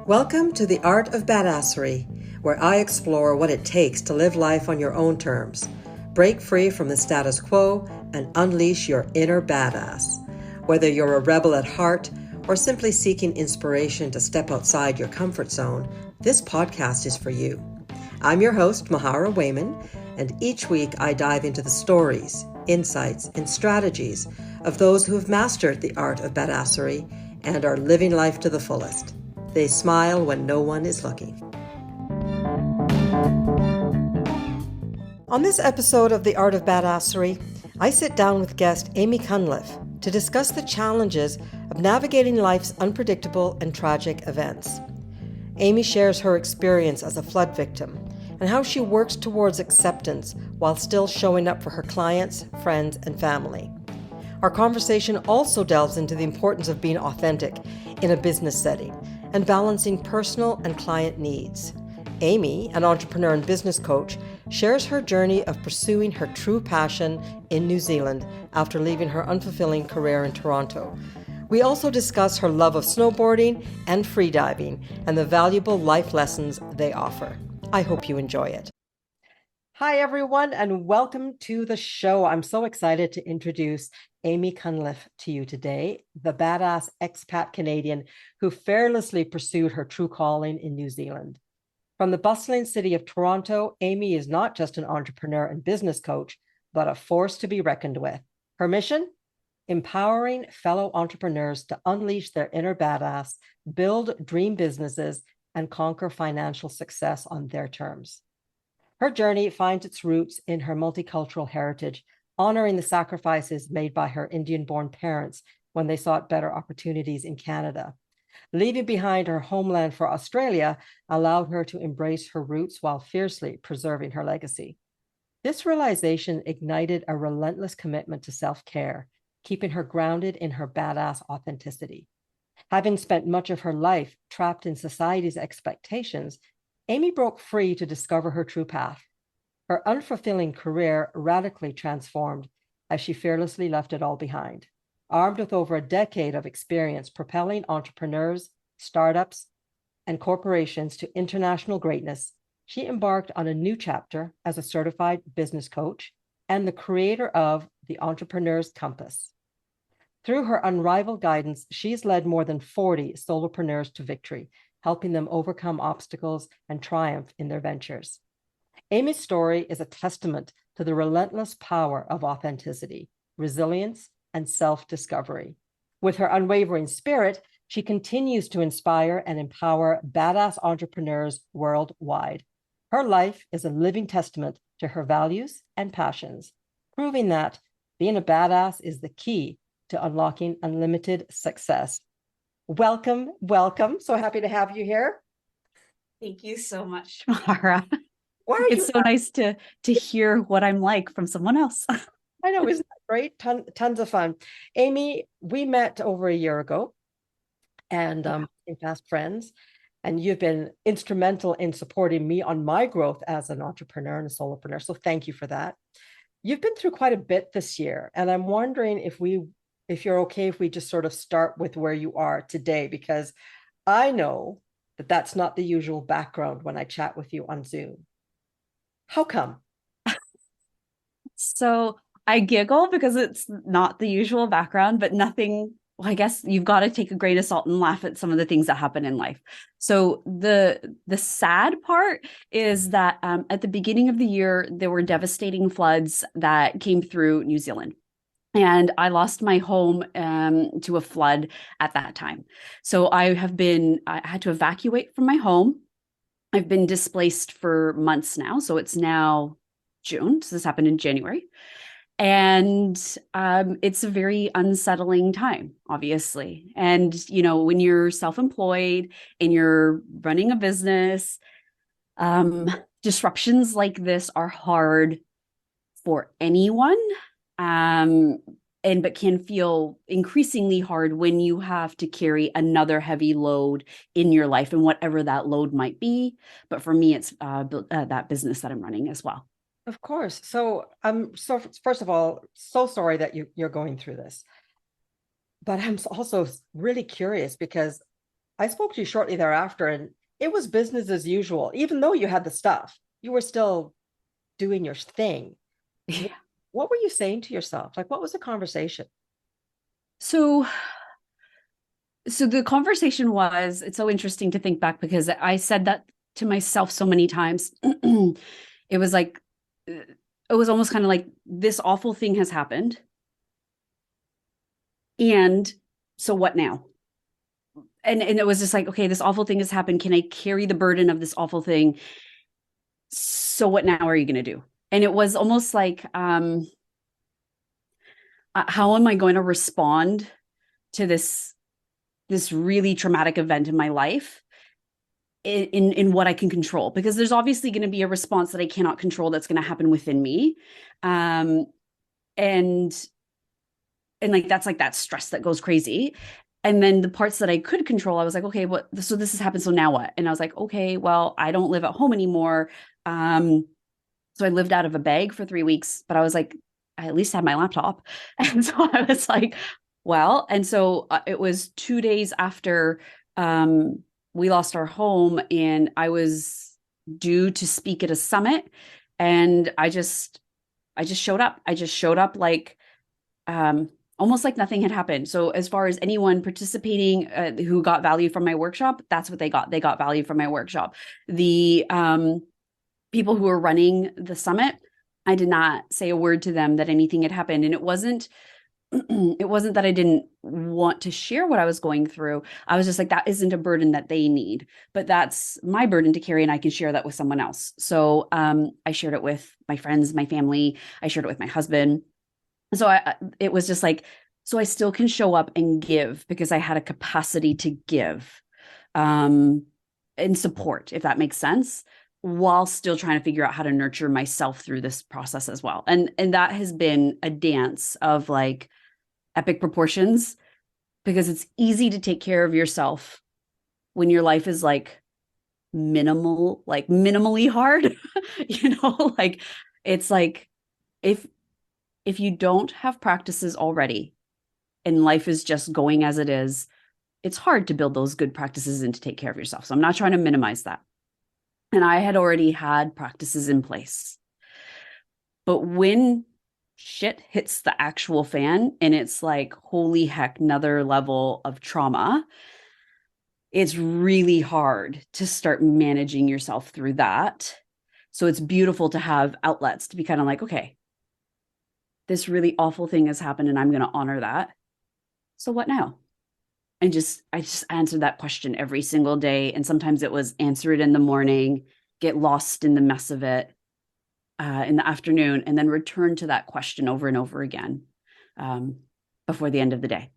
Welcome to the Art of Badassary, where I explore what it takes to live life on your own terms, break free from the status quo, and unleash your inner badass. Whether you're a rebel at heart or simply seeking inspiration to step outside your comfort zone, this podcast is for you. I'm your host, Mahara Wayman, and each week I dive into the stories, insights, and strategies of those who have mastered the art of badassery and are living life to the fullest. They smile when no one is looking. On this episode of The Art of Badassery, I sit down with guest Amy Cunliffe to discuss the challenges of navigating life's unpredictable and tragic events. Amy shares her experience as a flood victim and how she works towards acceptance while still showing up for her clients, friends, and family. Our conversation also delves into the importance of being authentic in a business setting and balancing personal and client needs. Amy, an entrepreneur and business coach, shares her journey of pursuing her true passion in New Zealand after leaving her unfulfilling career in Toronto. We also discuss her love of snowboarding and freediving and the valuable life lessons they offer. I hope you enjoy it. Hi, everyone, and welcome to the show. I'm so excited to introduce Amy Cunliffe to you today, the badass expat Canadian who fearlessly pursued her true calling in New Zealand. From the bustling city of Toronto, Amy is not just an entrepreneur and business coach, but a force to be reckoned with. Her mission? Empowering fellow entrepreneurs to unleash their inner badass, build dream businesses, and conquer financial success on their terms. Her journey finds its roots in her multicultural heritage, honoring the sacrifices made by her Indian-born parents when they sought better opportunities in Canada. Leaving behind her homeland for Australia allowed her to embrace her roots while fiercely preserving her legacy. This realization ignited a relentless commitment to self-care, keeping her grounded in her badass authenticity. Having spent much of her life trapped in society's expectations, Amy broke free to discover her true path. Her unfulfilling career radically transformed as she fearlessly left it all behind. Armed with over a decade of experience propelling entrepreneurs, startups, and corporations to international greatness, she embarked on a new chapter as a certified business coach and the creator of the Entrepreneur's Compass. Through her unrivaled guidance, she's led more than 40 solopreneurs to victory, helping them overcome obstacles and triumph in their ventures. Amy's story is a testament to the relentless power of authenticity, resilience, and self-discovery. With her unwavering spirit, she continues to inspire and empower badass entrepreneurs worldwide. Her life is a living testament to her values and passions, proving that being a badass is the key to unlocking unlimited success. Welcome, welcome. So happy to have you here. Thank you so much, Mara. It's so nice to hear what I'm like from someone else. I know, isn't that great? Tons of fun. Amy, we met over a year ago and became fast friends, and you've been instrumental in supporting me on my growth as an entrepreneur and a solopreneur. So thank you for that. You've been through quite a bit this year, and I'm wondering if you're okay if we just sort of start with where you are today, because I know that that's not the usual background when I chat with you on Zoom. How come? So I giggle because it's not the usual background, but nothing, well, I guess you've got to take a grain of salt and laugh at some of the things that happen in life. So the sad part is that at the beginning of the year, there were devastating floods that came through New Zealand. And I lost my home to a flood at that time. So I had to evacuate from my home. I've been displaced for months now. So it's now June. So this happened in January. And it's a very unsettling time, obviously. And, you know, when you're self-employed and you're running a business, disruptions like this are hard for anyone. But can feel increasingly hard when you have to carry another heavy load in your life and whatever that load might be. But for me, it's that business that I'm running as well. Of course. So first of all, so sorry that you're going through this. But I'm also really curious because I spoke to you shortly thereafter, and it was business as usual. Even though you had the stuff, you were still doing your thing. Yeah. What were you saying to yourself? Like, what was the conversation? So, so the conversation was, it's so interesting to think back because I said that to myself so many times. It was like, it was almost kind of like this awful thing has happened. And so what now? And it was just like, okay, this awful thing has happened. Can I carry the burden of this awful thing? So what now are you going to do? And it was almost like, how am I going to respond to this really traumatic event in my life in what I can control? Because there's obviously going to be a response that I cannot control that's going to happen within me. And like that's like that stress that goes crazy. And then the parts that I could control, I was like, okay, what? So this has happened. So now what? And I was like, okay, well, I don't live at home anymore. So I lived out of a bag for 3 weeks, but I was like, I at least had my laptop. And so I was like, well, and so it was 2 days after we lost our home, and I was due to speak at a summit, and I just showed up. I just showed up like almost like nothing had happened. So as far as anyone participating who got value from my workshop, that's what they got. They got value from my workshop. The people who were running the summit, I did not say a word to them that anything had happened. And it wasn't that I didn't want to share what I was going through. I was just like, that isn't a burden that they need, but that's my burden to carry, and I can share that with someone else. So I shared it with my friends, my family. I shared it with my husband. So it was just like, so I still can show up and give because I had a capacity to give and support, if that makes sense, while still trying to figure out how to nurture myself through this process as well. And that has been a dance of like epic proportions, because it's easy to take care of yourself when your life is like minimally hard. Like it's like if you don't have practices already and life is just going as it is, it's hard to build those good practices and to take care of yourself. So I'm not trying to minimize that. And I had already had practices in place. But when shit hits the actual fan and it's like, holy heck, another level of trauma, it's really hard to start managing yourself through that. So it's beautiful to have outlets to be kind of like, okay, this really awful thing has happened and I'm going to honor that. So what now? And I just answered that question every single day. And sometimes it was answer it in the morning, get lost in the mess of it in the afternoon, and then return to that question over and over again before the end of the day.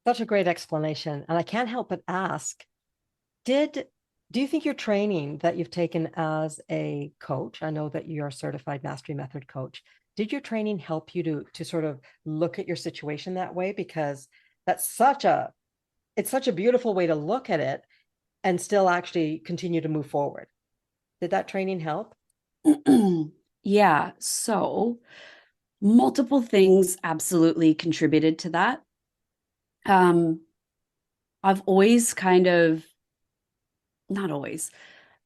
Such a great explanation. And I can't help but ask, do you think your training that you've taken as a coach, I know that you're a certified mastery method coach, did your training help you to sort of look at your situation that way? Because that's it's such a beautiful way to look at it and still actually continue to move forward. Did that training help? Yeah. So multiple things absolutely contributed to that. I've always kind of, not always,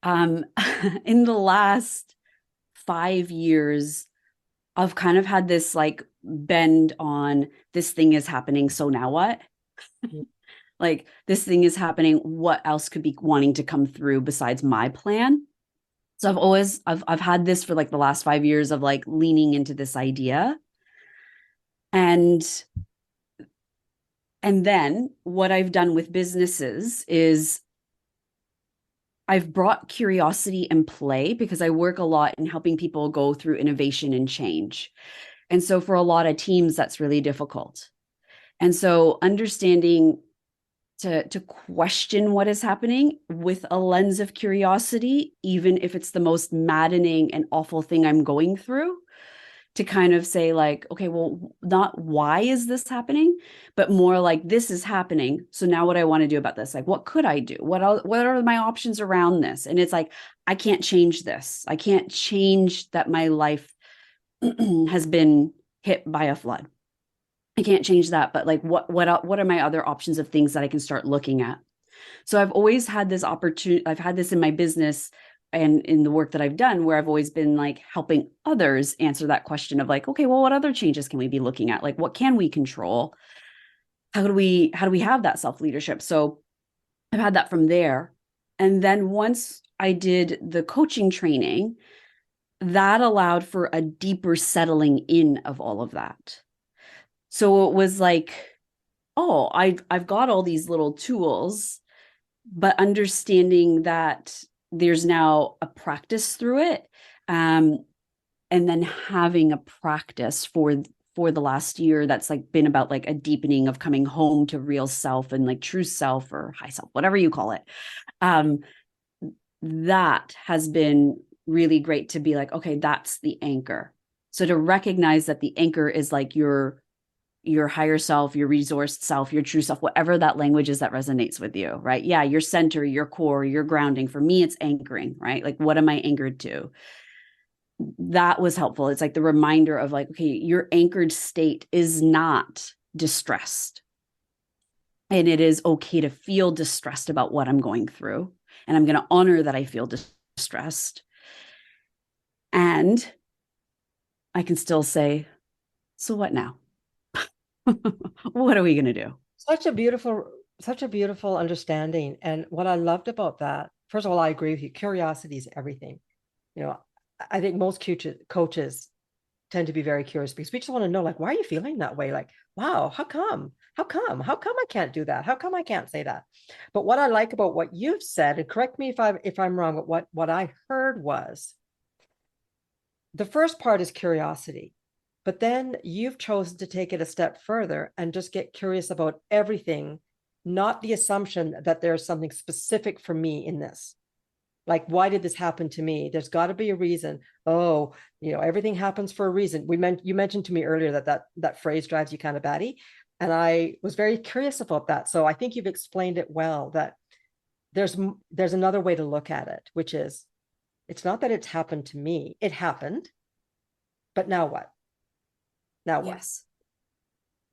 in the last 5 years, I've kind of had this like bend on this thing is happening. So now what? Like this thing is happening. What else could be wanting to come through besides my plan? So I've had this for like the last 5 years of like leaning into this idea. And then what I've done with businesses is I've brought curiosity and play, because I work a lot in helping people go through innovation and change. And so for a lot of teams, that's really difficult. And so understanding to question what is happening with a lens of curiosity, even if it's the most maddening and awful thing I'm going through, to kind of say like, okay, well, not why is this happening, but more like this is happening. So now what I want to do about this, like, what could I do? What are my options around this? And it's like, I can't change this. I can't change that my life has been hit by a flood. I can't change that, but like what are my other options of things that I can start looking at? So I've always had this opportunity. I've had this in my business and in the work that I've done, where I've always been like helping others answer that question of like, okay, well, what other changes can we be looking at? Like, what can we control? How do we have that self-leadership? So I've had that from there. And then once I did the coaching training, that allowed for a deeper settling in of all of that. So it was like, oh, I've got all these little tools, but understanding that there's now a practice through it, um, and then having a practice for the last year that's like been about like a deepening of coming home to real self and like true self or high self, whatever you call it. Um, that has been really great to be like, okay, that's the anchor. So to recognize that the anchor is like your higher self, your resourced self, your true self, whatever that language is that resonates with you, right? Yeah, your center, your core, your grounding. For me, it's anchoring, right? Like, what am I anchored to? That was helpful. It's like the reminder of like, okay, your anchored state is not distressed. And it is okay to feel distressed about what I'm going through. And I'm going to honor that I feel distressed. And I can still say, so what now? What are we going to do? Such a beautiful understanding. And what I loved about that, first of all, I agree with you. Curiosity is everything. You know, I think most coaches tend to be very curious because we just want to know, like, why are you feeling that way? Like, wow, how come? How come? How come I can't do that? How come I can't say that? But what I like about what you've said, and correct me if I'm wrong, but what I heard was the first part is curiosity, but then you've chosen to take it a step further and just get curious about everything, not the assumption that there's something specific for me in this. Like, why did this happen to me? There's got to be a reason. Oh, everything happens for a reason. You mentioned to me earlier that phrase drives you kind of batty, and I was very curious about that. So I think you've explained it well. That there's another way to look at it, which is it's not that it's happened to me. It happened, but now what? Now what? Yes.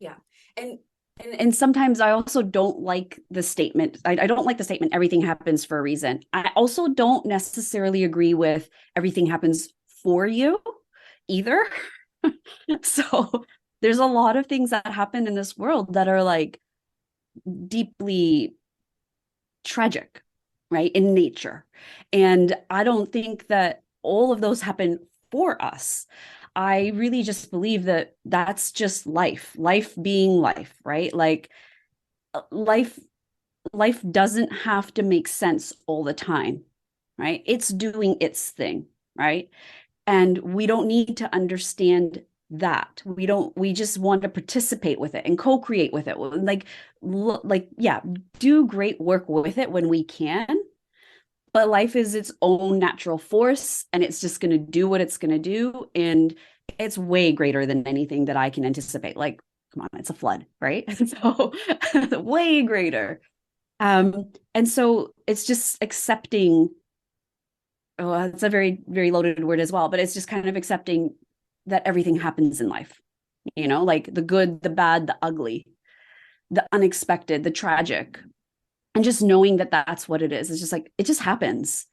Yeah. And sometimes I also don't like the statement. I don't like the statement, everything happens for a reason. I also don't necessarily agree with everything happens for you either. So there's a lot of things that happen in this world that are like deeply tragic, right, in nature. And I don't think that all of those happen for us. I really just believe that that's just life being life, right? Like life life doesn't have to make sense all the time, right? It's doing its thing, right? And we don't need to understand that. We just want to participate with it and co-create with it. Like yeah, do great work with it when we can, but life is its own natural force and it's just going to do what it's going to do, and it's way greater than anything that I can anticipate. Like, come on, it's a flood, right? So way greater. And so it's just accepting. Oh, it's a very, very loaded word as well, but it's just kind of accepting that everything happens in life, like the good, the bad, the ugly, the unexpected, the tragic, and just knowing that that's what it is. It's just like, it just happens.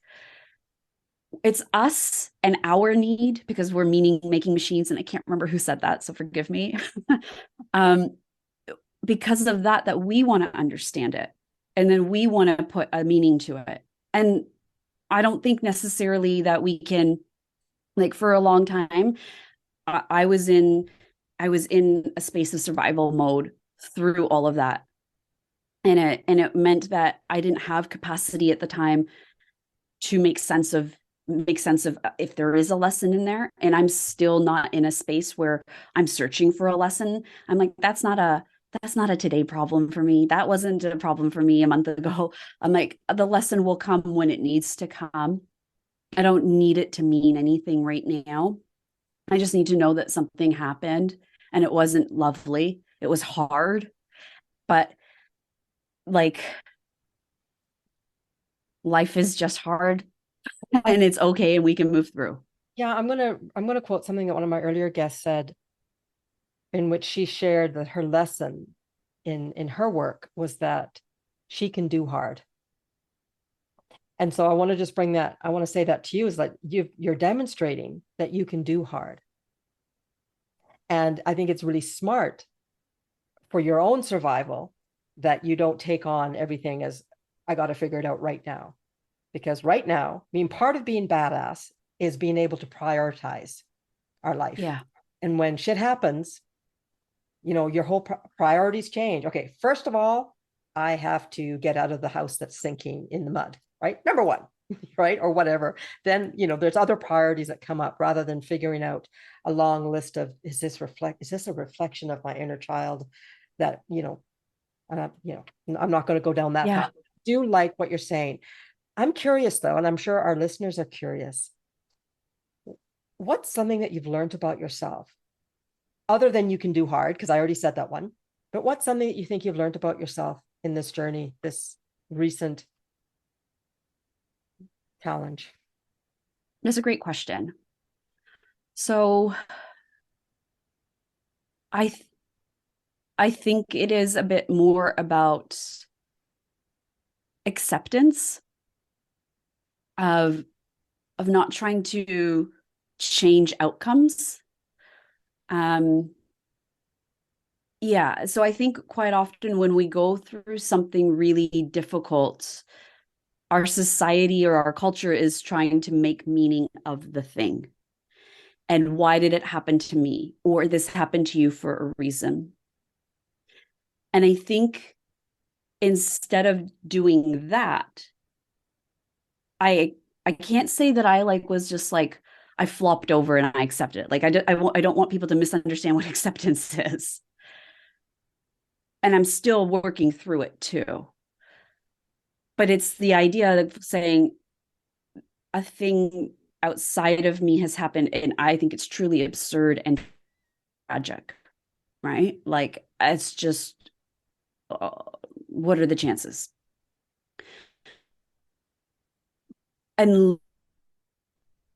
It's us and our need, because we're meaning making machines. And I can't remember who said that, so forgive me. um, because of that we want to understand it. And then we want to put a meaning to it. And I don't think necessarily that we can, like, for a long time, I was in a space of survival mode through all of that. And it meant that I didn't have capacity at the time to make sense of if there is a lesson in there. And I'm still not in a space where I'm searching for a lesson. I'm like, that's not a today problem for me. That wasn't a problem for me a month ago. I'm like, the lesson will come when it needs to come. I don't need it to mean anything right now. I just need to know that something happened and it wasn't lovely. It was hard, but like, life is just hard and it's okay and we can move through. Yeah, I'm gonna quote something that one of my earlier guests said. in which she shared that her lesson in her work was that she can do hard. And so I want to just bring that, I want to say that to you, is that you're demonstrating that you can do hard. And I think it's really smart for your own survival that you don't take on everything as, I got to figure it out right now. Because right now, I mean, part of being badass is being able to prioritize our life. Yeah. And when shit happens, you know, your whole priorities change. Okay, first of all, I have to get out of the house that's sinking in the mud, right? Number one, right? Or whatever. Then, you know, there's other priorities that come up rather than figuring out a long list of, is this a reflection of my inner child that, you know, I'm not going to go down that Yeah. path. I do like what you're saying. I'm curious though, and I'm sure our listeners are curious. What's something that you've learned about yourself other than you can do hard? Because I already said that one, but what's something that you think you've learned about yourself in this journey, this recent challenge? That's a great question. So I I think it is a bit more about acceptance of not trying to change outcomes. Yeah, so I think quite often when we go through something really difficult, our society or our culture is trying to make meaning of the thing. And why did it happen to me? Or this happened to you for a reason. And I think instead of doing that, I can't say that I was just I flopped over and I accepted it. I don't want people to misunderstand what acceptance is. And I'm still working through it too. But it's the idea of saying a thing outside of me has happened and I think it's truly absurd and tragic, right? Like it's just, what are the chances? And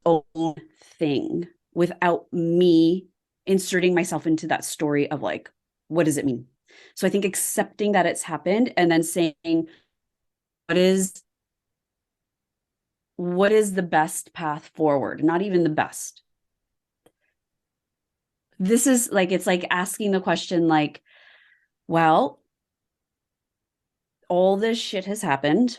own thing without me inserting myself into that story of what does it mean? So I think accepting that it's happened and then saying, what is the best path forward? Not even the best. This is it's like asking the question well, all this shit has happened.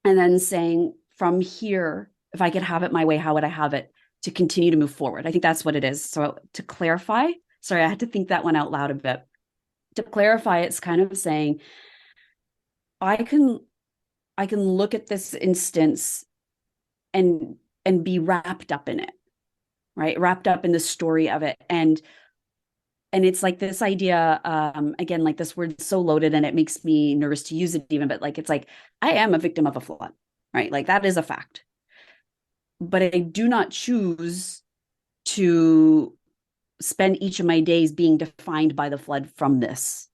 And then saying from here, if I could have it my way, how would I have it to continue to move forward? I think that's what it is. So to clarify, sorry, I had to think that one out loud a bit. To clarify, it's kind of saying, I can look at this instance and be wrapped up in it, right? Wrapped up in the story of it. And it's like this idea, again, like this word's so loaded and it makes me nervous to use it even, but it's like, I am a victim of a flood, right? Like that is a fact. But I do not choose to spend each of my days being defined by the flood from this,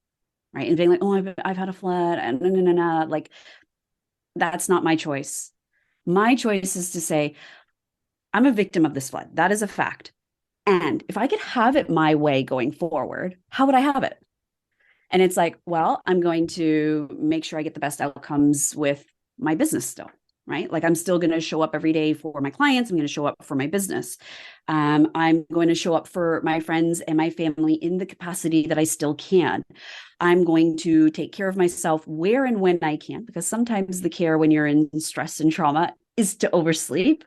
right? And being like, oh, I've had a flood and like that's not my choice. My choice is to say, I'm a victim of this flood. That is a fact. And if I could have it my way going forward, how would I have it? And it's like, well, I'm going to make sure I get the best outcomes with my business still, right? Like I'm still going to show up every day for my clients. I'm going to show up for my business. I'm going to show up for my friends and my family in the capacity that I still can. I'm going to take care of myself where and when I can, because sometimes the care when you're in stress and trauma is to oversleep.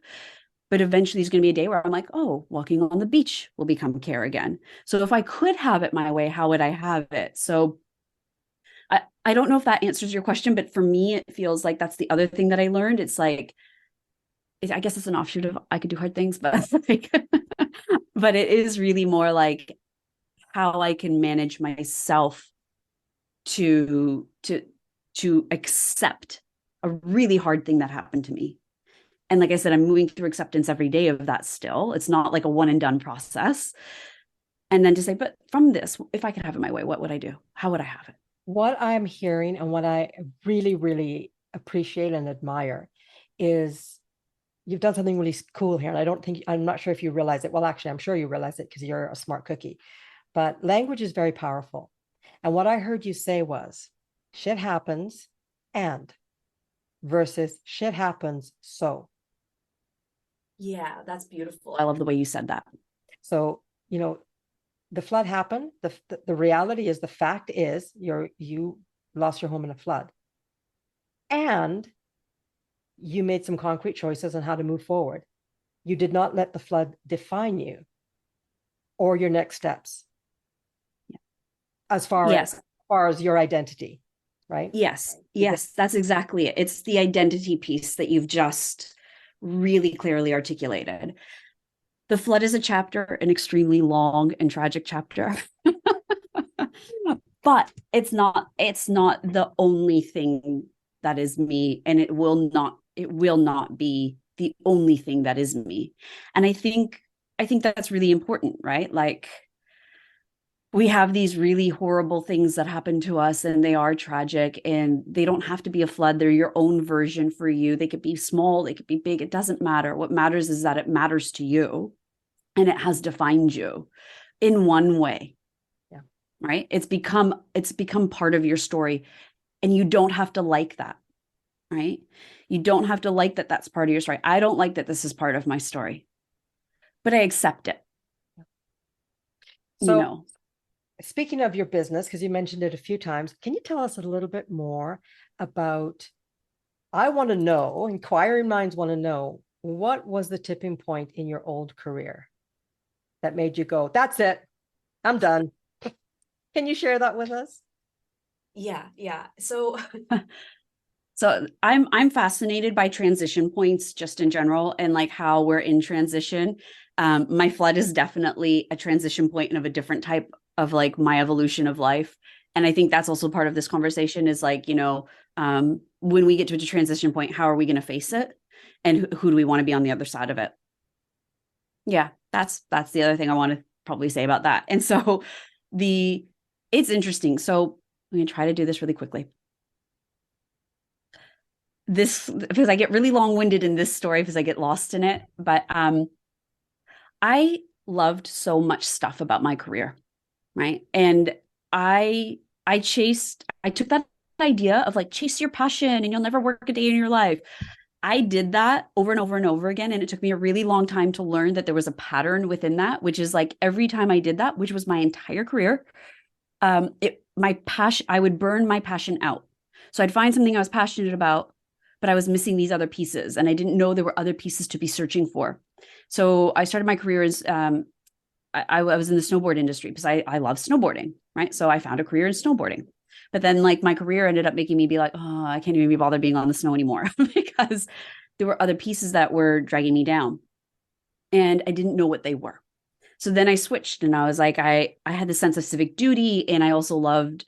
But eventually there's going to be a day where I'm like, oh, walking on the beach will become care again. So if I could have it my way, how would I have it? So I don't know if that answers your question, but for me, it feels like that's the other thing that I learned. It's like, I guess it's an offshoot of I could do hard things, but but it is really more like how I can manage myself to accept a really hard thing that happened to me. And like I said, I'm moving through acceptance every day of that still. It's not like a one and done process. And then to say, but from this, if I could have it my way, what would I do? How would I have it? What I'm hearing and what I really, really appreciate and admire is you've done something really cool here. And I'm not sure if you realize it. Well, actually, I'm sure you realize it because you're a smart cookie. but language is very powerful. And what I heard you say was shit happens and versus shit happens so. Yeah, that's beautiful. I love the way you said that. So, the flood happened. The reality is, the fact is, you lost your home in a flood. And you made some concrete choices on how to move forward. You did not let the flood define you or your next steps. Yeah. as far Yes. as far as your identity, right? Yes, that's exactly it. It's the identity piece that you've just really clearly articulated. The flood is a chapter, an extremely long and tragic chapter. But it's not the only thing that is me, and it will not be the only thing that is me. And I think that's really important, right? Like, we have these really horrible things that happen to us, and they are tragic, and they don't have to be a flood. They're your own version for you. They could be small, they could be big. It doesn't matter. What matters is that it matters to you, and it has defined you in one way. Yeah. Right? It's become part of your story, and you don't have to like that. Right? You don't have to like that that's part of your story. I don't like that this is part of my story, but I accept it. So, speaking of your business, because you mentioned it a few times, can you tell us a little bit more about, I want to know, inquiring minds want to know, what was the tipping point in your old career that made you go, that's it, I'm done? Can you share that with us? Yeah. So I'm fascinated by transition points just in general, and like how we're in transition. My flood is definitely a transition point and of a different type of like my evolution of life. And I think that's also part of this conversation is like, when we get to a transition point, how are we going to face it? And who do we want to be on the other side of it? Yeah, that's the other thing I want to probably say about that. And so it's interesting. So I'm going to try to do this really quickly. Because I get really long-winded in this story because I get lost in it. But I loved so much stuff about my career, right? And I took that idea of like, chase your passion and you'll never work a day in your life. I did that over and over and over again. And it took me a really long time to learn that there was a pattern within that, which is like every time I did that, which was my entire career, my passion, I would burn my passion out. So I'd find something I was passionate about, but I was missing these other pieces, and I didn't know there were other pieces to be searching for. So I started my career as I was in the snowboard industry because I love snowboarding, right? So I found a career in snowboarding. But then like my career ended up making me be like, oh, I can't even be bothered being on the snow anymore because there were other pieces that were dragging me down, and I didn't know what they were. So then I switched, and I was like, I had the sense of civic duty, and I also loved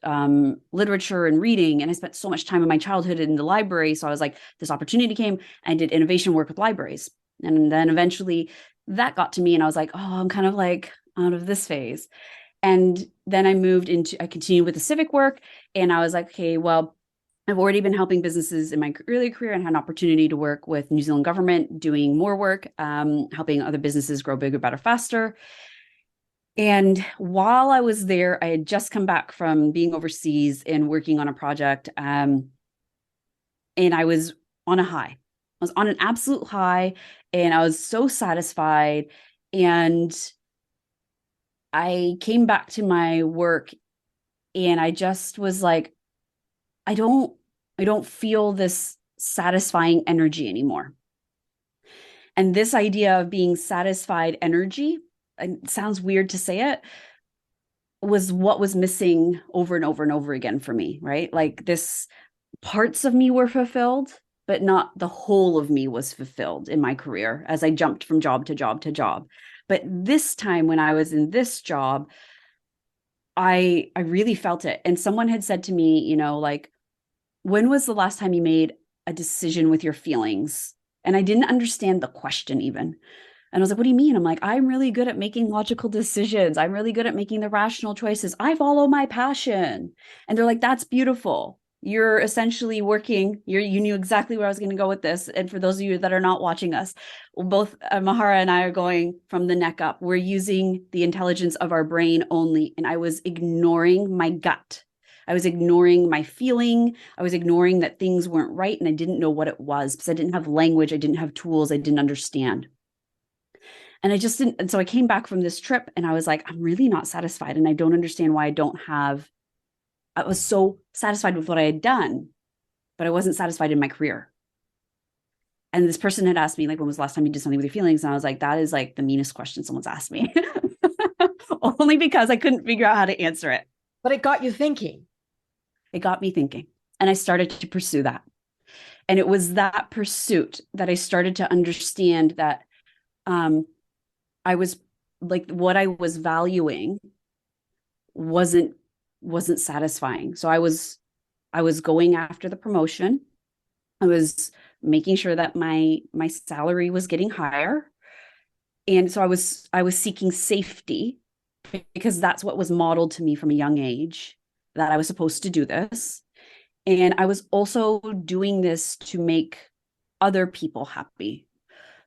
literature and reading. And I spent so much time in my childhood in the library. So I was like, this opportunity came, and I did innovation work with libraries. And then eventually that got to me, and I was like, oh, I'm kind of like out of this phase. And then I continued with the civic work, and I was like, okay, well, I've already been helping businesses in my early career and had an opportunity to work with New Zealand government, doing more work, helping other businesses grow bigger, better, faster. And while I was there, I had just come back from being overseas and working on a project. And I was on a high. I was on an absolute high, and I was so satisfied. And I came back to my work, and I just was like, I don't feel this satisfying energy anymore. And this idea of being satisfied energy, it sounds weird to say it, was what was missing over and over and over again for me, right? Like this parts of me were fulfilled, but not the whole of me was fulfilled in my career as I jumped from job to job to job. But this time when I was in this job, I really felt it. And someone had said to me, like, when was the last time you made a decision with your feelings? And I didn't understand the question even. And I was like, what do you mean? I'm like, I'm really good at making logical decisions. I'm really good at making the rational choices. I follow my passion. And they're like, that's beautiful. You're essentially working, you knew exactly where I was going to go with this. And for those of you that are not watching us, both Mahara and I are going from the neck up. We're using the intelligence of our brain only. And I was ignoring my gut. I was ignoring my feeling. I was ignoring that things weren't right. And I didn't know what it was because I didn't have language. I didn't have tools. I didn't understand. And I just didn't. And so I came back from this trip and I was like, I'm really not satisfied. And I don't understand why I was so satisfied with what I had done, but I wasn't satisfied in my career. And this person had asked me, like, when was the last time you did something with your feelings? And I was like, that is like the meanest question someone's asked me. Only because I couldn't figure out how to answer it. But it got you thinking. It got me thinking. And I started to pursue that. And it was that pursuit that I started to understand that I was like, what I was valuing wasn't satisfying. So I was going after the promotion. I was making sure that my salary was getting higher. And so I was seeking safety because that's what was modeled to me from a young age, that I was supposed to do this. And I was also doing this to make other people happy.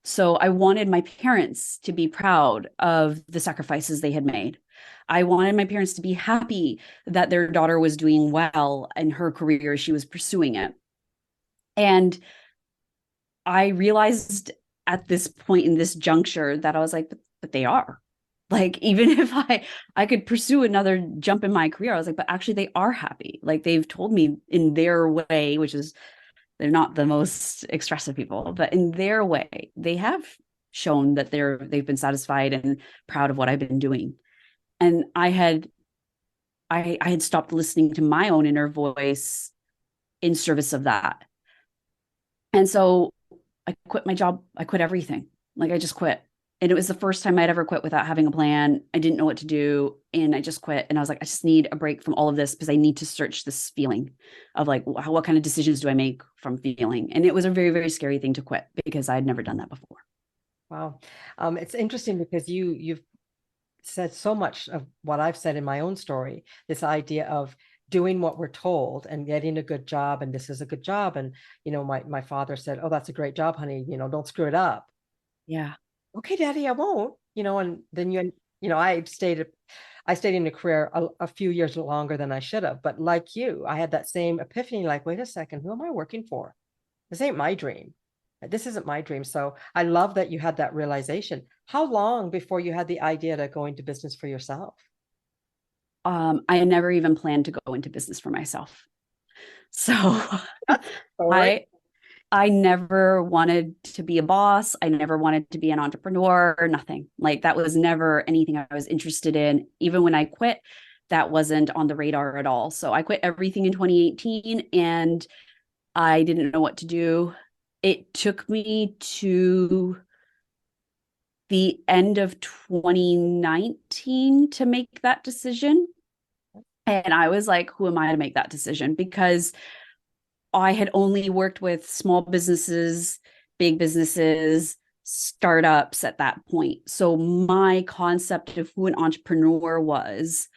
So I wanted my parents to be proud of the sacrifices they had made. I wanted my parents to be happy that their daughter was doing well in her career. She was pursuing it. And I realized at this point in this juncture that I was like, but they are. Like, even if I could pursue another jump in my career, I was like, but actually they are happy. Like, they've told me in their way, which is, they're not the most expressive people, but in their way, they have shown that they've been satisfied and proud of what I've been doing. And I had stopped listening to my own inner voice in service of that. And so I quit my job. I quit everything. Like, I just quit. And it was the first time I'd ever quit without having a plan. I didn't know what to do. And I just quit. And I was like, I just need a break from all of this because I need to search this feeling of like, what kind of decisions do I make from feeling? And it was a very, very scary thing to quit because I had never done that before. Wow. It's interesting because you've said so much of what I've said in my own story, this idea of doing what we're told and getting a good job. And this is a good job. And, my father said, oh, that's a great job, honey. Don't screw it up. Yeah. Okay, Daddy, I won't, and then I stayed in a career a few years longer than I should have. But like you, I had that same epiphany, like, wait a second, who am I working for? This ain't my dream. This isn't my dream. So I love that you had that realization. How long before you had the idea to go into business for yourself? I never even planned to go into business for myself. So I never wanted to be a boss. I never wanted to be an entrepreneur or nothing. Like, that was never anything I was interested in. Even when I quit, that wasn't on the radar at all. So I quit everything in 2018 and I didn't know what to do. It took me to the end of 2019 to make that decision. And I was like, who am I to make that decision? Because I had only worked with small businesses, big businesses, startups at that point. So my concept of who an entrepreneur was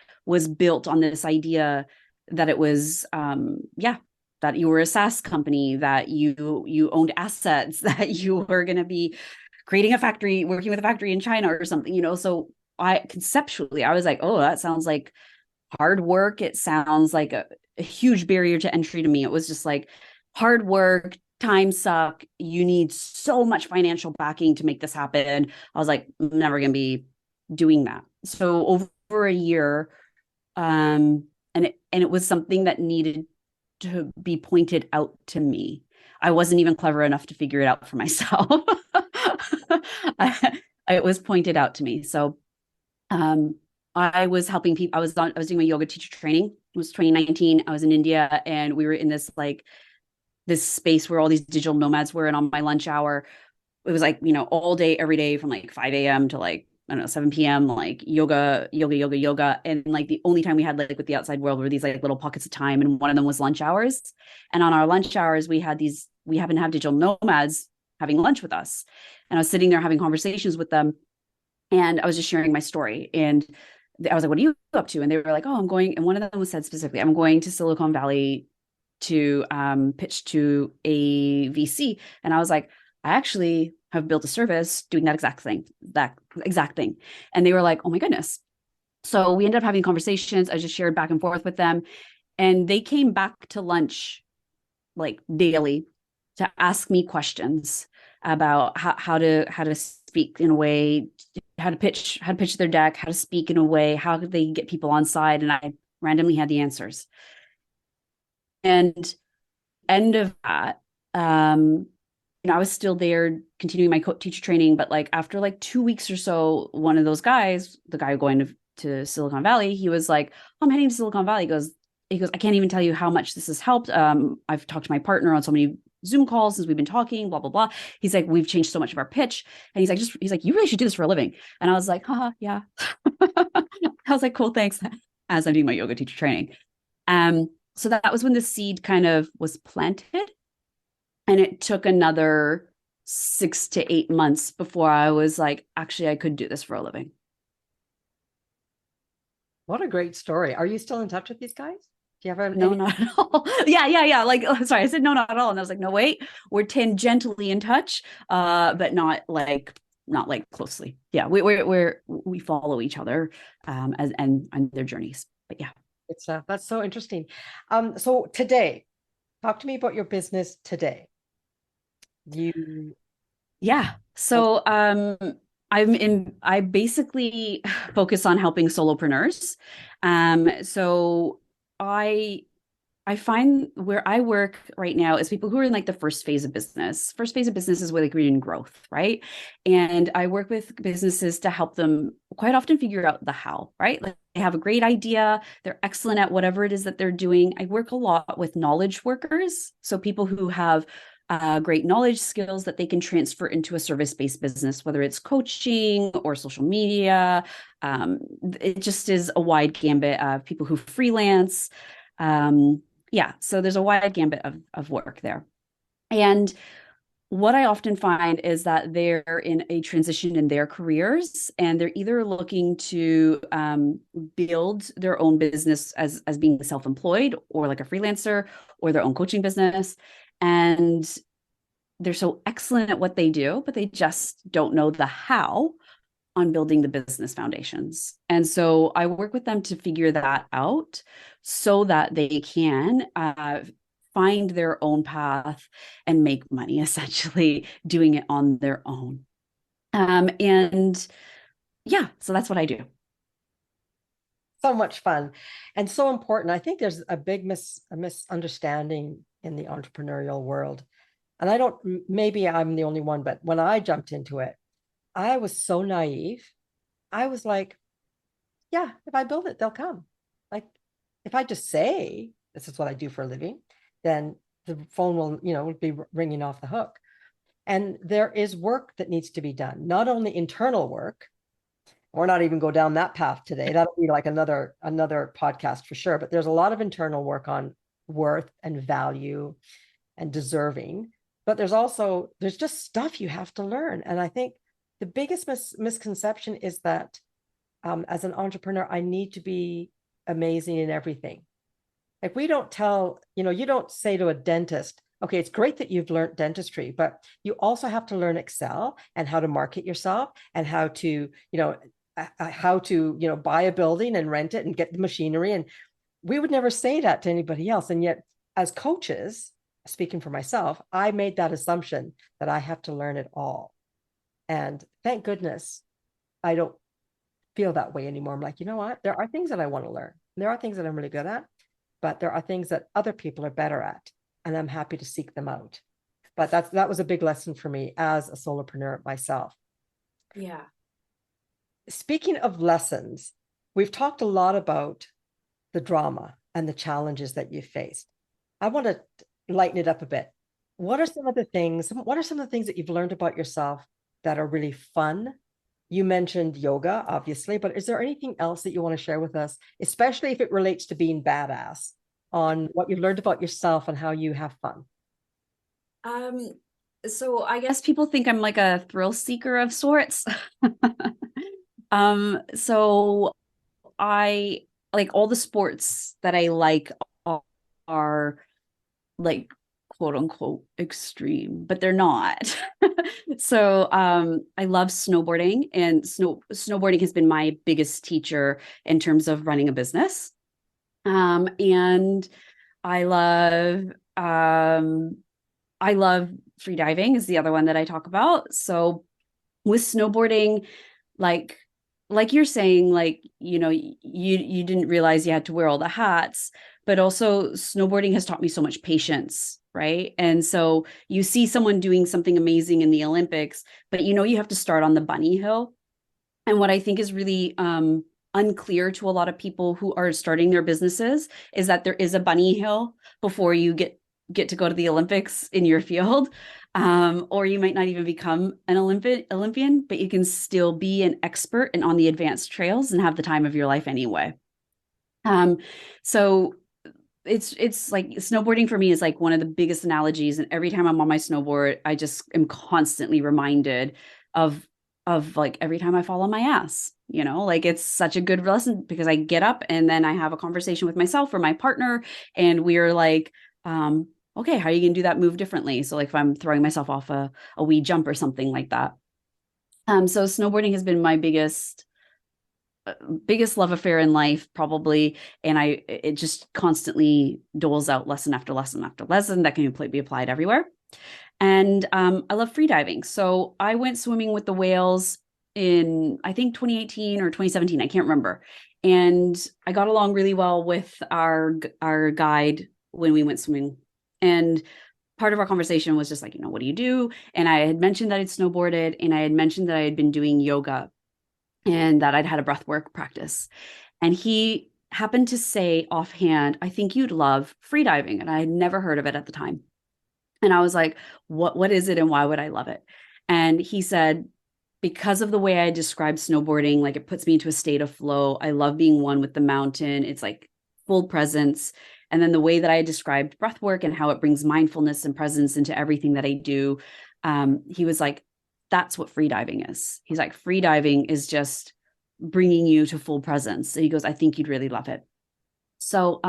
built on this idea that it was, that you were a SaaS company, that you owned assets, that you were going to be creating a factory, working with a factory in China or something, So I was like, oh, that sounds like hard work. It sounds like a huge barrier to entry to me. It was just like hard work, time suck. You need so much financial backing to make this happen. I was like, I'm never going to be doing that. So over a year, and it was something that needed to be pointed out to me. I wasn't even clever enough to figure it out for myself. It was pointed out to me. So, I was helping people. I was doing my yoga teacher training. It was 2019. I was in India and we were in this space where all these digital nomads were. And on my lunch hour, it was like, all day, every day from like 5 a.m. to like, I don't know, 7 p.m., like yoga. And like the only time we had like with the outside world were these like little pockets of time. And one of them was lunch hours. And on our lunch hours, we happened to have digital nomads having lunch with us. And I was sitting there having conversations with them. And I was just sharing my story. And I was like, what are you up to? And they were like, oh, I'm going. And one of them said specifically, I'm going to Silicon Valley to pitch to a VC. And I was like, I actually have built a service doing that exact thing. And they were like, oh my goodness. So we ended up having conversations. I just shared back and forth with them, and they came back to lunch like daily to ask me questions about how to speak in a way, how to pitch their deck, how to speak in a way, how could they get people on side. And I randomly had the answers. And end of that, I was still there continuing my teacher training, but like after like 2 weeks or so, one of those guys, the guy going to Silicon Valley, he was like, oh, I'm heading to Silicon Valley. He goes, I can't even tell you how much this has helped. I've talked to my partner on so many Zoom calls since we've been talking, blah, blah, blah. He's like, we've changed so much of our pitch. And he's like, you really should do this for a living. And I was like, haha, yeah. I was like, cool, thanks. As I'm doing my yoga teacher training. So that was when the seed kind of was planted. And it took another 6 to 8 months before I was like, actually, I could do this for a living. What a great story. Are you still in touch with these guys? Do you have No, not at all. Yeah. Like, sorry, I said no, not at all. And I was like, no, wait, we're tangentially in touch, but not like closely. Yeah, we follow each other, and their journeys. But yeah, that's so interesting. So today, talk to me about your business today. Yeah. So I basically focus on helping solopreneurs. So I find where I work right now is people who are in like the first phase of business. First phase of business is where like we're in growth, right? And I work with businesses to help them quite often figure out the how, right? Like they have a great idea, they're excellent at whatever it is that they're doing. I work a lot with knowledge workers, so people who have great knowledge skills that they can transfer into a service-based business, whether it's coaching or social media. It just is a wide gambit of people who freelance. Yeah, so there's a wide gambit of work there. And what I often find is that they're in a transition in their careers, and they're either looking to build their own business as being self-employed or like a freelancer, or their own coaching business. And they're so excellent at what they do, but they just don't know the how on building the business foundations. And so I work with them to figure that out so that they can find their own path and make money, essentially doing it on their own. And yeah, so that's what I do. So much fun and so important. I think there's a big misunderstanding in the entrepreneurial world. And maybe I'm the only one, but when I jumped into it, I was so naive. I was like, yeah, if I build it, they'll come. Like, if I just say, this is what I do for a living, then the phone will be ringing off the hook. And there is work that needs to be done, not only internal work, or not even go down that path today. That'll be like another podcast for sure. But there's a lot of internal work on worth and value and deserving. But there's just stuff you have to learn. And I think the biggest misconception is that as an entrepreneur, I need to be amazing in everything. Like you don't say to a dentist, okay, it's great that you've learned dentistry, but you also have to learn Excel and how to market yourself and how to buy a building and rent it and get the machinery. And we would never say that to anybody else. And yet as coaches, speaking for myself, I made that assumption that I have to learn it all. And thank goodness I don't feel that way anymore. I'm like, you know what? There are things that I want to learn. There are things that I'm really good at, but there are things that other people are better at, and I'm happy to seek them out. But that was a big lesson for me as a solopreneur myself. Yeah. Speaking of lessons, we've talked a lot about the drama and the challenges that you faced. I want to lighten it up a bit. What are some of the things that you've learned about yourself that are really fun? You mentioned yoga, obviously, but is there anything else that you want to share with us, especially if it relates to being badass, on what you've learned about yourself and how you have fun? So I guess people think I'm like a thrill seeker of sorts. So I like all the sports that I like are like quote unquote extreme, but they're not. So I love snowboarding, and snowboarding has been my biggest teacher in terms of running a business. And I love um, I love free diving is the other one that I talk about. So with snowboarding, like like you're saying, like, you didn't realize you had to wear all the hats, but also snowboarding has taught me so much patience, right? And so you see someone doing something amazing in the Olympics, but you have to start on the bunny hill. And what I think is really unclear to a lot of people who are starting their businesses is that there is a bunny hill before you get to go to the Olympics in your field. Or you might not even become an Olympian, but you can still be an expert and on the advanced trails and have the time of your life anyway. So it's like snowboarding for me is like one of the biggest analogies. And every time I'm on my snowboard, I just am constantly reminded of like every time I fall on my ass, like it's such a good lesson because I get up and then I have a conversation with myself or my partner, and we're like, okay, how are you going to do that move differently? So like if I'm throwing myself off a wee jump or something like that. So snowboarding has been my biggest love affair in life, probably. And it just constantly doles out lesson after lesson after lesson that can be applied everywhere. And I love free diving. So I went swimming with the whales in, I think, 2018 or 2017. I can't remember. And I got along really well with our guide when we went swimming. And part of our conversation was just like, what do you do? And I had mentioned that I'd snowboarded, and I had mentioned that I had been doing yoga and that I'd had a breathwork practice. And he happened to say offhand, I think you'd love free diving. And I had never heard of it at the time. And I was like, what is it and why would I love it? And he said, because of the way I described snowboarding, like it puts me into a state of flow. I love being one with the mountain. It's like full presence. And then the way that I described breath work and how it brings mindfulness and presence into everything that I do, he was like, that's what free diving is. He's like, free diving is just bringing you to full presence. And he goes, I think you'd really love it. So,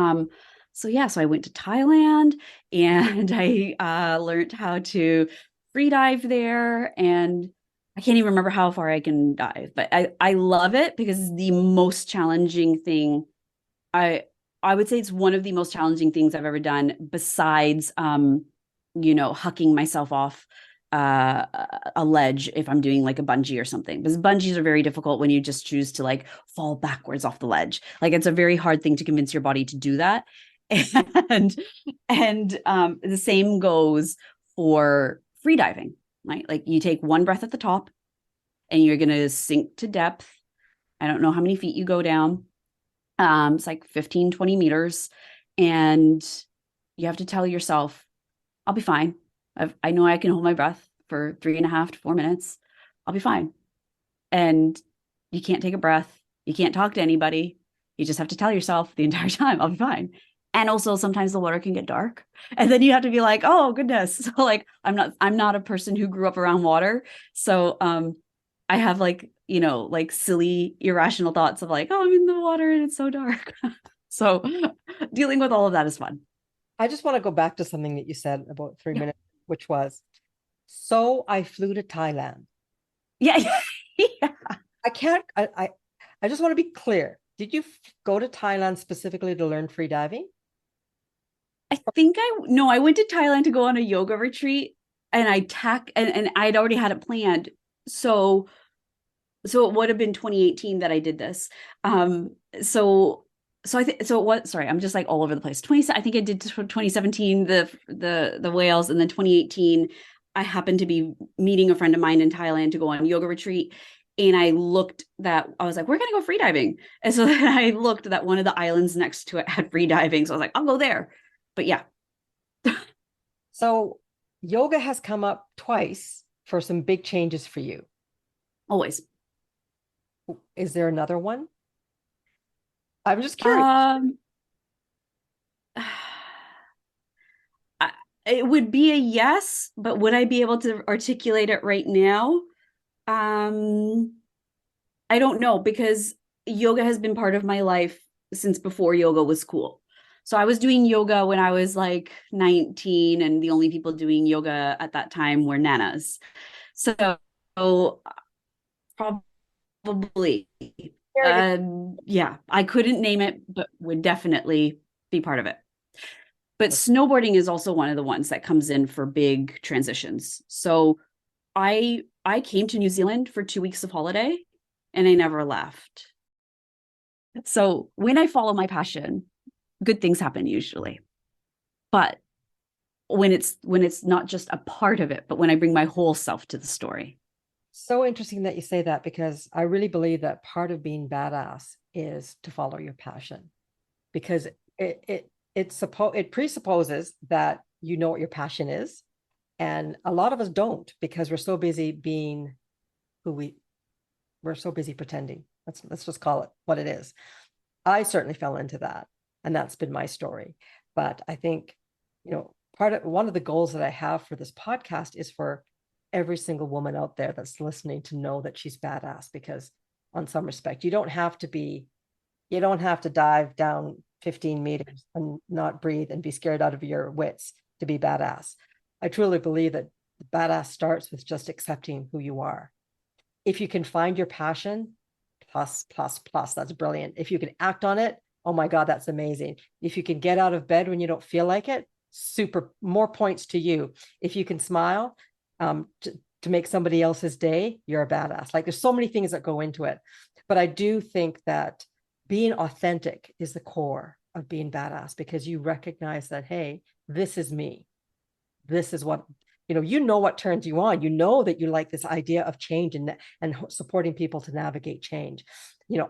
so I went to Thailand and I learned how to free dive there. And I can't even remember how far I can dive, but I love it because it's the most challenging thing. I would say it's one of the most challenging things I've ever done besides, hucking myself off a ledge if I'm doing like a bungee or something, because bungees are very difficult when you just choose to like fall backwards off the ledge. Like it's a very hard thing to convince your body to do that. And the same goes for free diving, right? Like you take one breath at the top and you're going to sink to depth. I don't know how many feet you go down. It's like 15, 20 meters. And you have to tell yourself, I'll be fine. I know I can hold my breath for 3.5 to 4 minutes. I'll be fine. And you can't take a breath. You can't talk to anybody. You just have to tell yourself the entire time, I'll be fine. And also sometimes the water can get dark. And then you have to be like, oh goodness. So like, I'm not a person who grew up around water. So I have like, like silly, irrational thoughts of like, oh, I'm in the water and it's so dark. So dealing with all of that is fun. I just want to go back to something that you said about 3 minutes, which was, so I flew to Thailand. Yeah. Yeah. I can't, I just want to be clear. Did you go to Thailand specifically to learn free diving? I went to Thailand to go on a yoga retreat, and and I'd already had it planned. So it would have been 2018 that I did this. Sorry, I'm just like all over the place. I think I did 2017 the whales, and then 2018 I happened to be meeting a friend of mine in Thailand to go on yoga retreat. And I was like, we're going to go free diving. And so then I looked that one of the islands next to it had free diving. So I was like, I'll go there. But yeah. So yoga has come up twice for some big changes for you. Always. Is there another one? I'm just curious. It would be a yes, but would I be able to articulate it right now? I don't know, because yoga has been part of my life since before yoga was cool. So I was doing yoga when I was like 19, and the only people doing yoga at that time were nanas. So probably, yeah, I couldn't name it, but would definitely be part of it. But snowboarding is also one of the ones that comes in for big transitions. So I came to New Zealand for 2 weeks of holiday and I never left. So when I follow my passion, good things happen usually. But when it's not just a part of it, but when I bring my whole self to the story. So interesting that you say that, because I really believe that part of being badass is to follow your passion, because it presupposes that you know what your passion is, and a lot of us don't, because we're so busy being who we're so busy pretending. Let's just call it what it is. I certainly fell into that, and that's been my story. But I think, one of the goals that I have for this podcast is for every single woman out there that's listening to know that she's badass, because on some respect, you don't have to dive down 15 meters and not breathe and be scared out of your wits to be badass. I truly believe that badass starts with just accepting who you are. If you can find your passion, plus, that's brilliant. If you can act on it, oh my God, that's amazing. If you can get out of bed when you don't feel like it, super, more points to you. If you can smile to make somebody else's day, you're a badass. Like, there's so many things that go into it. But I do think that being authentic is the core of being badass, because you recognize that, hey, this is me. This is what, what turns you on. You know that you like this idea of change and supporting people to navigate change.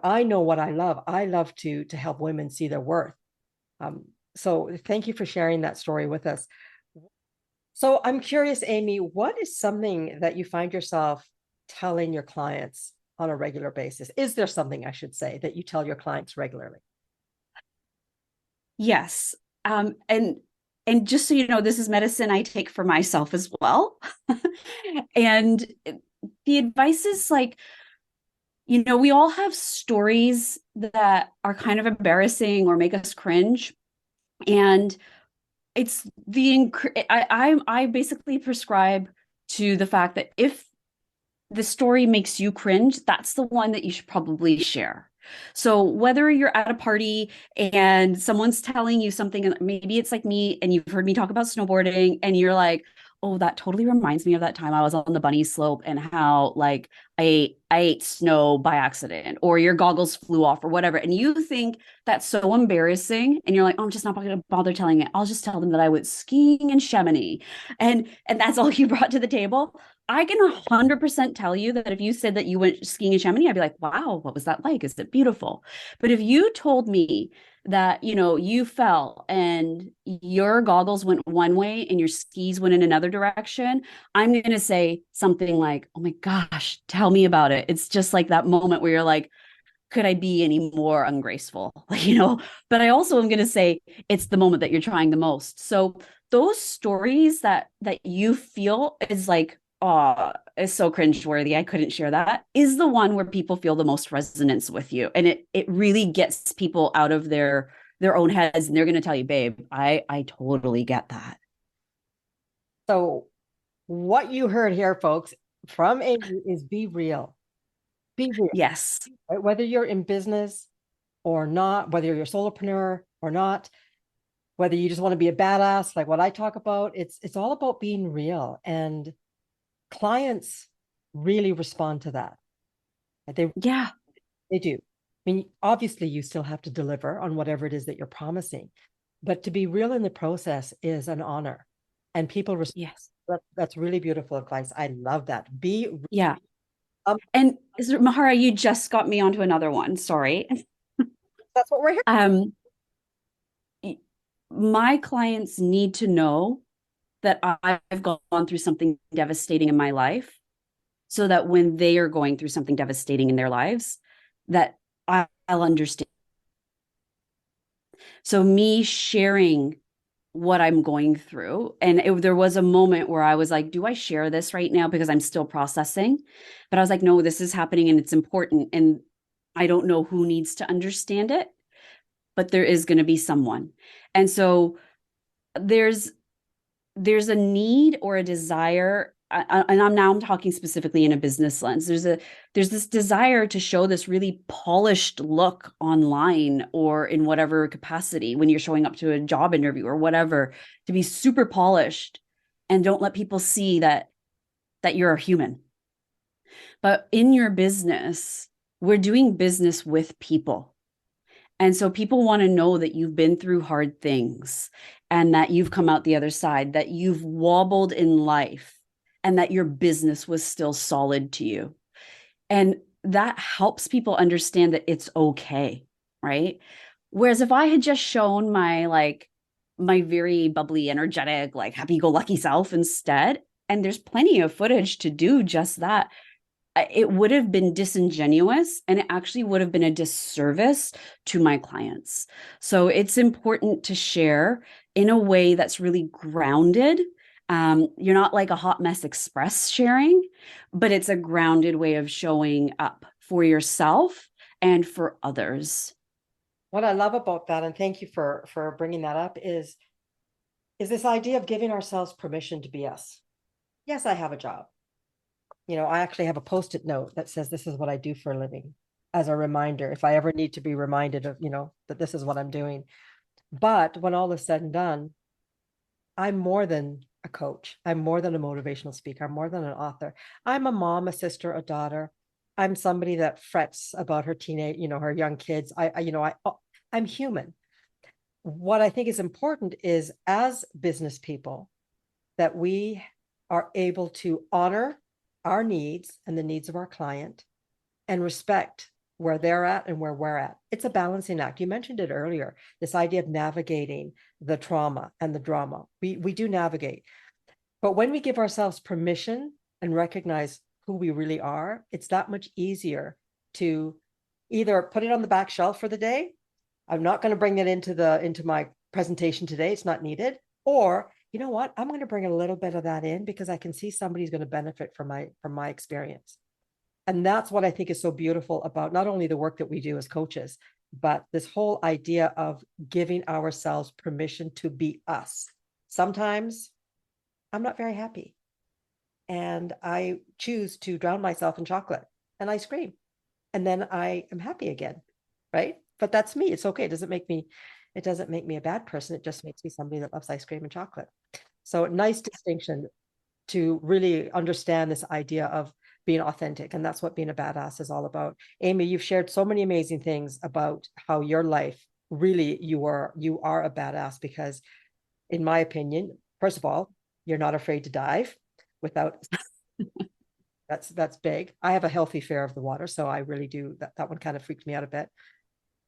I know what I love. I love to help women see their worth. So thank you for sharing that story with us. So I'm curious, Amy, what is something that you find yourself telling your clients on a regular basis? Is there something, I should say, that you tell your clients regularly? Yes. And just so you know, this is medicine I take for myself as well. And the advice is like, we all have stories that are kind of embarrassing or make us cringe. And it's I basically prescribe to the fact that if the story makes you cringe, that's the one that you should probably share. So whether you're at a party and someone's telling you something, and maybe it's like me and you've heard me talk about snowboarding and you're like, oh, that totally reminds me of that time I was on the bunny slope and how like I ate snow by accident, or your goggles flew off or whatever. And you think that's so embarrassing. And you're like, oh, I'm just not going to bother telling it. I'll just tell them that I went skiing in Chamonix. And that's all you brought to the table. I can 100% tell you that if you said that you went skiing in Chamonix, I'd be like, wow, what was that like? Is it beautiful? But if you told me that, you fell and your goggles went one way and your skis went in another direction, I'm going to say something like, oh my gosh, tell me about it. It's just like that moment where you're like, could I be any more ungraceful? But I also am going to say it's the moment that you're trying the most. So those stories that you feel is like, oh, it's so cringeworthy, I couldn't share that, is the one where people feel the most resonance with you. And it really gets people out of their own heads. And they're going to tell you, babe, I totally get that. So what you heard here, folks, from Amy is be real. Be real. Yes. Right? Whether you're in business or not, whether you're a solopreneur or not, whether you just want to be a badass, like what I talk about, it's all about being real. And clients really respond to that. Yeah. They do. I mean, obviously you still have to deliver on whatever it is that you're promising, but to be real in the process is an honor, and people respond. Yes. That's really beautiful advice. I love that. Yeah. And Mahara, you just got me onto another one. Sorry. That's what we're here. My clients need to know that I've gone through something devastating in my life, so that when they are going through something devastating in their lives, that I'll understand. So me sharing what I'm going through, and there was a moment where I was like, do I share this right now? Because I'm still processing. But I was like, no, this is happening and it's important. And I don't know who needs to understand it. but there is going to be someone. And so there's a need or a desire, and I'm talking specifically in a business lens. There's this desire to show this really polished look online or in whatever capacity when you're showing up to a job interview or whatever, to be super polished and don't let people see that you're a human. But in your business, we're doing business with people. And so people want to know that you've been through hard things and that you've come out the other side, that you've wobbled in life, and that your business was still solid to you. And that helps people understand that it's okay, right? Whereas if I had just shown my very bubbly, energetic, like happy-go-lucky self instead, and there's plenty of footage to do just that, it would have been disingenuous, and it actually would have been a disservice to my clients. So it's important to share in a way that's really grounded. You're not like a hot mess express sharing, but it's a grounded way of showing up for yourself and for others. What I love about that, and thank you for bringing that up, is this idea of giving ourselves permission to be us. Yes, I have a job. I actually have a Post-it note that says this is what I do for a living, as a reminder if I ever need to be reminded of, that this is what I'm doing. But when all is said and done, I'm more than a coach. I'm more than a motivational speaker. I'm more than an author. I'm a mom, a sister, a daughter. I'm somebody that frets about her her young kids. I'm human. What I think is important is, as business people, that we are able to honor our needs and the needs of our client and respect where they're at and where we're at. It's a balancing act. You mentioned it earlier, this idea of navigating the trauma and the drama. We do navigate. But when we give ourselves permission and recognize who we really are, it's that much easier to either put it on the back shelf for the day. I'm not going to bring it into my presentation today. It's not needed. Or, you know what? I'm going to bring a little bit of that in because I can see somebody's going to benefit from my experience. And that's what I think is so beautiful about not only the work that we do as coaches, but this whole idea of giving ourselves permission to be us. Sometimes I'm not very happy, and I choose to drown myself in chocolate and ice cream, and then I am happy again, right? But that's me. It's okay. It doesn't make me a bad person. It just makes me somebody that loves ice cream and chocolate. So nice distinction to really understand this idea of being authentic. And that's what being a badass is all about. Amy, you've shared so many amazing things about how your life really, you are a badass because, in my opinion, first of all, you're not afraid to dive without that's big. I have a healthy fear of the water, so I really do that one kind of freaked me out a bit.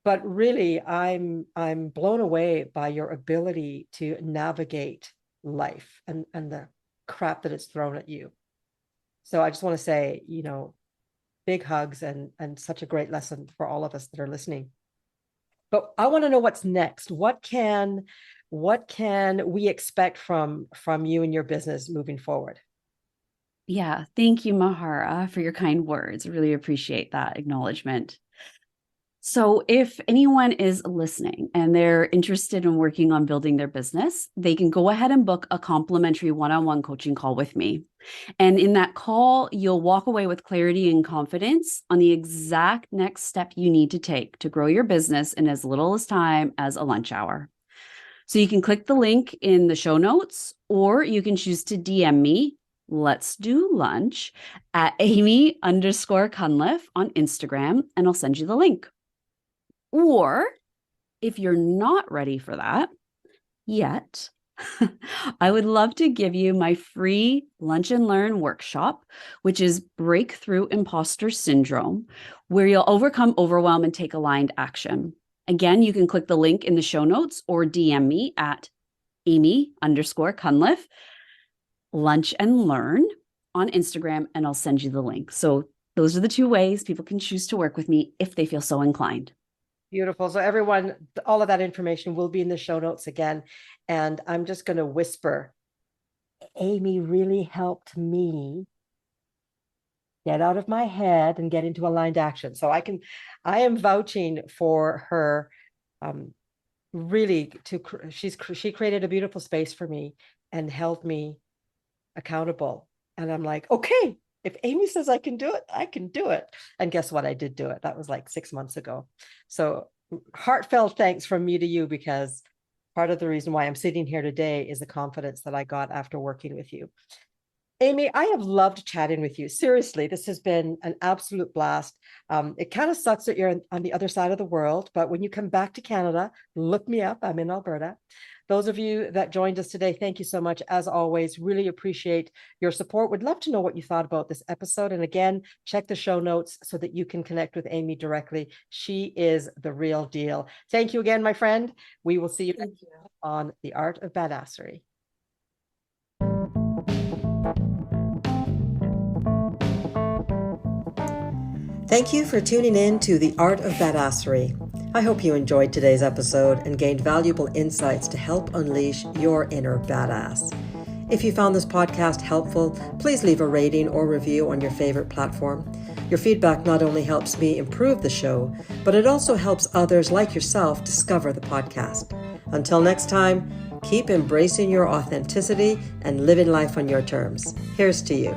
But really, I'm blown away by your ability to navigate life and the crap that it's thrown at you. So I just want to say, big hugs and such a great lesson for all of us that are listening. But I want to know what's next. What can we expect from you and your business moving forward? Yeah, thank you, Mahara, for your kind words. I really appreciate that acknowledgement. So if anyone is listening and they're interested in working on building their business, they can go ahead and book a complimentary one-on-one coaching call with me. And in that call, you'll walk away with clarity and confidence on the exact next step you need to take to grow your business in as little time as a lunch hour. So you can click the link in the show notes, or you can choose to DM me, let's do lunch, at Amy_Cunliffe on Instagram, and I'll send you the link. Or if you're not ready for that yet, I would love to give you my free Lunch and Learn workshop, which is Breakthrough Imposter Syndrome, where you'll overcome overwhelm and take aligned action. Again, you can click the link in the show notes or DM me at Amy_Cunliffe, Lunch and Learn on Instagram, and I'll send you the link. So those are the two ways people can choose to work with me if they feel so inclined. Beautiful. So everyone, all of that information will be in the show notes again. And I'm just going to whisper, Amy really helped me get out of my head and get into aligned action. So I am vouching for her really she created a beautiful space for me and held me accountable. And I'm like, okay, if Amy says I can do it, I can do it. And guess what? I did do it. That was like 6 months ago. So heartfelt thanks from me to you, because part of the reason why I'm sitting here today is the confidence that I got after working with you. Amy, I have loved chatting with you. Seriously, this has been an absolute blast. It kind of sucks that you're on the other side of the world, but when you come back to Canada, look me up. I'm in Alberta. Those of you that joined us today, thank you so much. As always, really appreciate your support. Would love to know what you thought about this episode. And again, check the show notes so that you can connect with Amy directly. She is the real deal. Thank you again, my friend. We will see you next time on The Art of Badassary. Thank you for tuning in to The Art of Badassary. I hope you enjoyed today's episode and gained valuable insights to help unleash your inner badass. If you found this podcast helpful, please leave a rating or review on your favorite platform. Your feedback not only helps me improve the show, but it also helps others like yourself discover the podcast. Until next time, keep embracing your authenticity and living life on your terms. Here's to you.